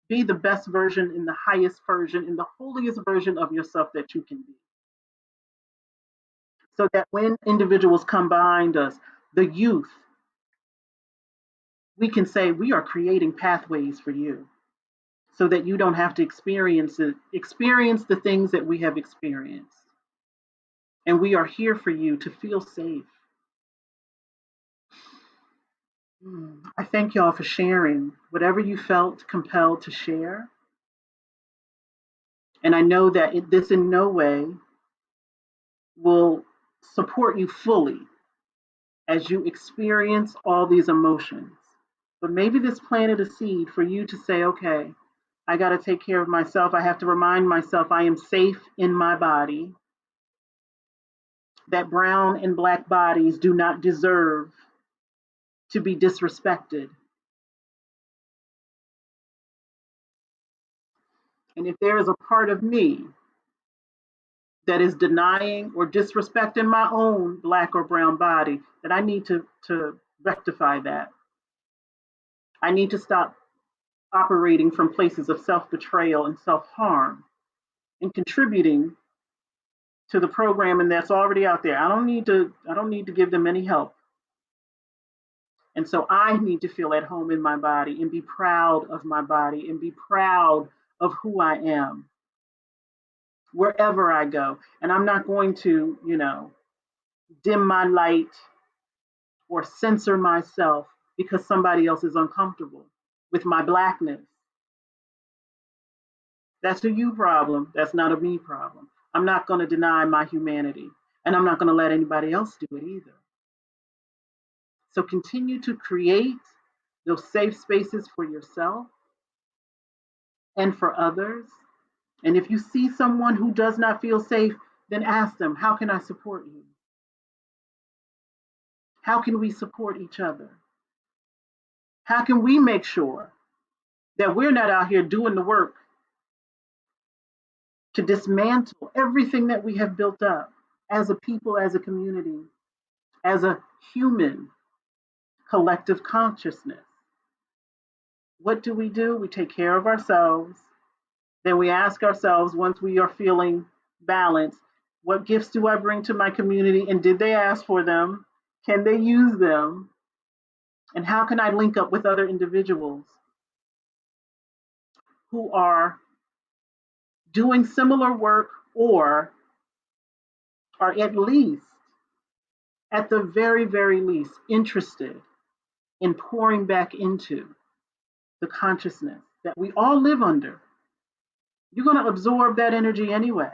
S1: Be the best version, in the highest version, in the holiest version of yourself that you can be. so that when individuals come behind us, the youth, we can say we are creating pathways for you so that you don't have to experience the things that we have experienced. And we are here for you to feel safe. I thank y'all for sharing whatever you felt compelled to share. And I know that this in no way will support you fully as you experience all these emotions. But maybe this planted a seed for you to say, okay, I got to take care of myself. I have to remind myself I am safe in my body, that brown and black bodies do not deserve to be disrespected. And if there is a part of me that is denying or disrespecting my own black or brown body, that I need to rectify that. I need to stop operating from places of self-betrayal and self-harm and contributing to the programming that's already out there. I don't need to give them any help. And so I need to feel at home in my body and be proud of my body and be proud of who I am wherever I go. And I'm not going to, dim my light or censor myself because somebody else is uncomfortable with my blackness. That's a you problem. That's not a me problem. I'm not going to deny my humanity, and I'm not going to let anybody else do it either. So continue to create those safe spaces for yourself and for others. And if you see someone who does not feel safe, then ask them, how can I support you? How can we support each other? How can we make sure that we're not out here doing the work to dismantle everything that we have built up as a people, as a community, as a human collective consciousness? What do? We take care of ourselves. Then we ask ourselves, once we are feeling balanced, what gifts do I bring to my community? And did they ask for them? Can they use them? And how can I link up with other individuals who are doing similar work or are at the very, very least, interested in pouring back into the consciousness that we all live under? You're going to absorb that energy anyway.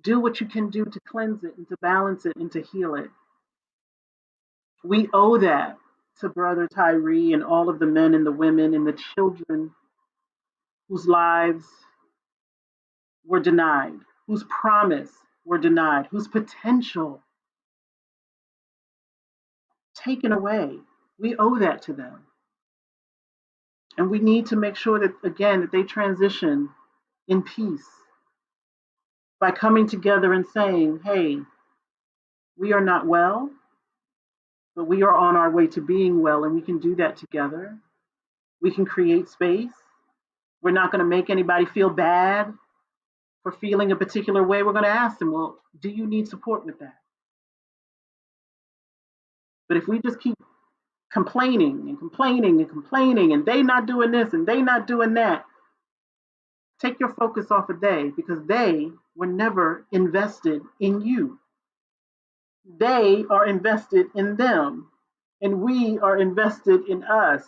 S1: Do what you can do to cleanse it and to balance it and to heal it. We owe that to Brother Tyree and all of the men and the women and the children whose lives were denied, whose promise were denied, whose potential taken away. We owe that to them. And we need to make sure that, again, that they transition in peace by coming together and saying, hey, we are not well, but we are on our way to being well, and we can do that together. We can create space. We're not going to make anybody feel bad for feeling a particular way. We're going to ask them, well, do you need support with that? But if we just keep complaining and complaining and complaining, and they not doing this and they not doing that, take your focus off of they, because they were never invested in you. They are invested in them, and we are invested in us.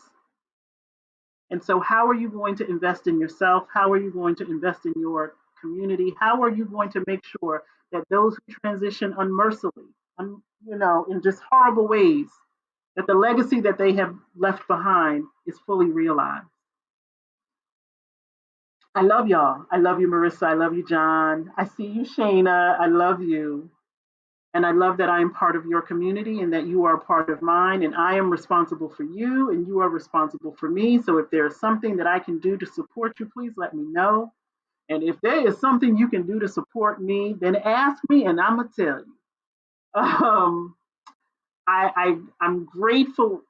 S1: And so, how are you going to invest in yourself? How are you going to invest in your community? How are you going to make sure that those who transition unmercifully, in just horrible ways, that the legacy that they have left behind is fully realized? I love y'all. I love you, Marissa. I love you, John. I see you, Shayna. I love you. And I love that I am part of your community and that you are a part of mine. And I am responsible for you and you are responsible for me. So if there's something that I can do to support you, please let me know. And if there is something you can do to support me, then ask me and I'm going to tell you. I'm grateful,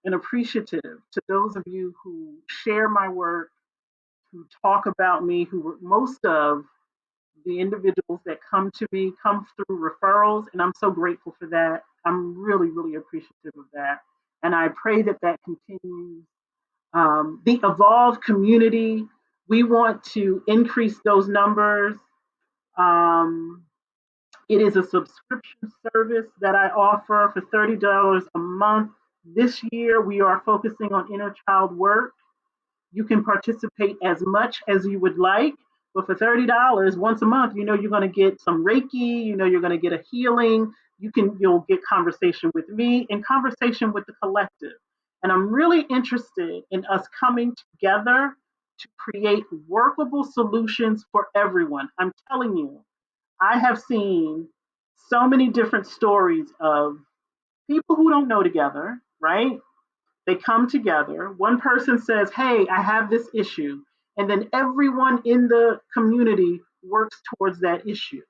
S1: and appreciative to those of you who share my work, who talk about me, who most of the individuals that come to me come through referrals, and I'm so grateful for that. I'm really, really appreciative of that. And I pray that that continues. The Evolve community, we want to increase those numbers. Um, it is a subscription service that I offer for $30 a month. This year, we are focusing on inner child work. You can participate as much as you would like, but for $30 once a month, you know you're going to get some Reiki, you know you're going to get a healing. You'll get conversation with me and conversation with the collective. And I'm really interested in us coming together to create workable solutions for everyone. I'm telling you, I have seen so many different stories of people who don't know together, right? They come together. One person says, "Hey, I have this issue." And then everyone in the community works towards that issue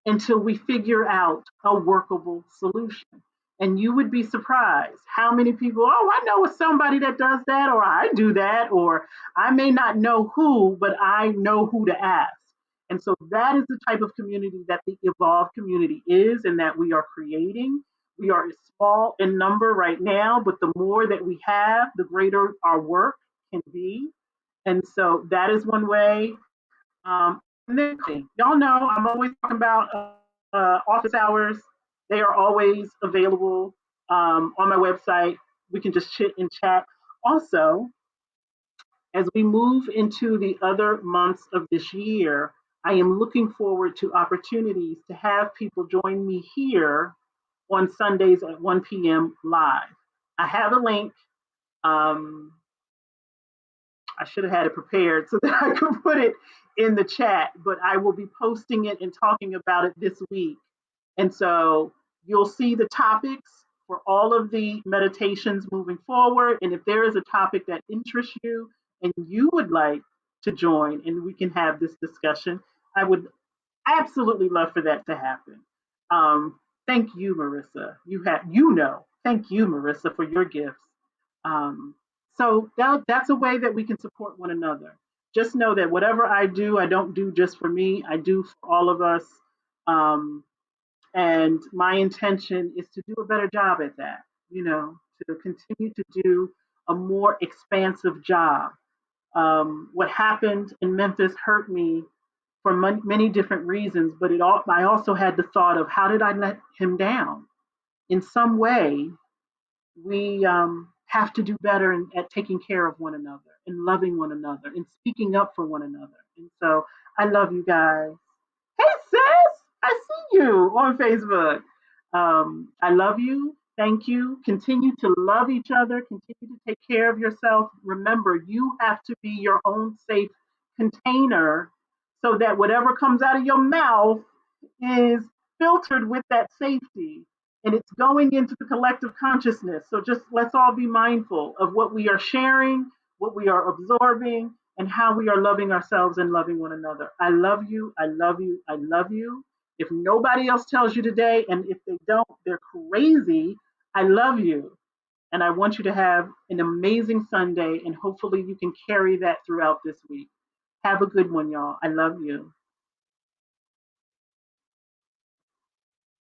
S1: until we figure out a workable solution. And you would be surprised how many people, "Oh, I know somebody that does that," or "I do that," or "I may not know who, but I know who to ask." And so that is the type of community that the Evolve community is and that we are creating. We are small in number right now, but the more that we have, the greater our work can be. And so that is one way. And then y'all know I'm always talking about office hours. They are always available on my website. We can just chit and chat. Also, as we move into the other months of this year, I am looking forward to opportunities to have people join me here on Sundays at 1 p.m. live. I have a link. Um, I should have had it prepared so that I could put it in the chat, but I will be posting it and talking about it this week. And so you'll see the topics for all of the meditations moving forward. And if there is a topic that interests you and you would like to join and we can have this discussion, I would absolutely love for that to happen. Thank you, Marissa. Thank you, Marissa, for your gifts. So that's a way that we can support one another. Just know that whatever I do, I don't do just for me. I do for all of us. Um, and my intention is to do a better job at that, to continue to do a more expansive job. What happened in Memphis hurt me for many different reasons, but I also had the thought of how did I let him down? In some way, we have to do better at taking care of one another and loving one another and speaking up for one another. And so I love you guys. Hey, sis, I see you on Facebook. I love you. Thank you. Continue to love each other. Continue to take care of yourself. Remember, you have to be your own safe container so that whatever comes out of your mouth is filtered with that safety and it's going into the collective consciousness. So just let's all be mindful of what we are sharing, what we are absorbing, and how we are loving ourselves and loving one another. I love you. I love you. I love you. If nobody else tells you today, and if they don't, they're crazy. I love you. And I want you to have an amazing Sunday, and hopefully you can carry that throughout this week. Have a good one, y'all. I love you.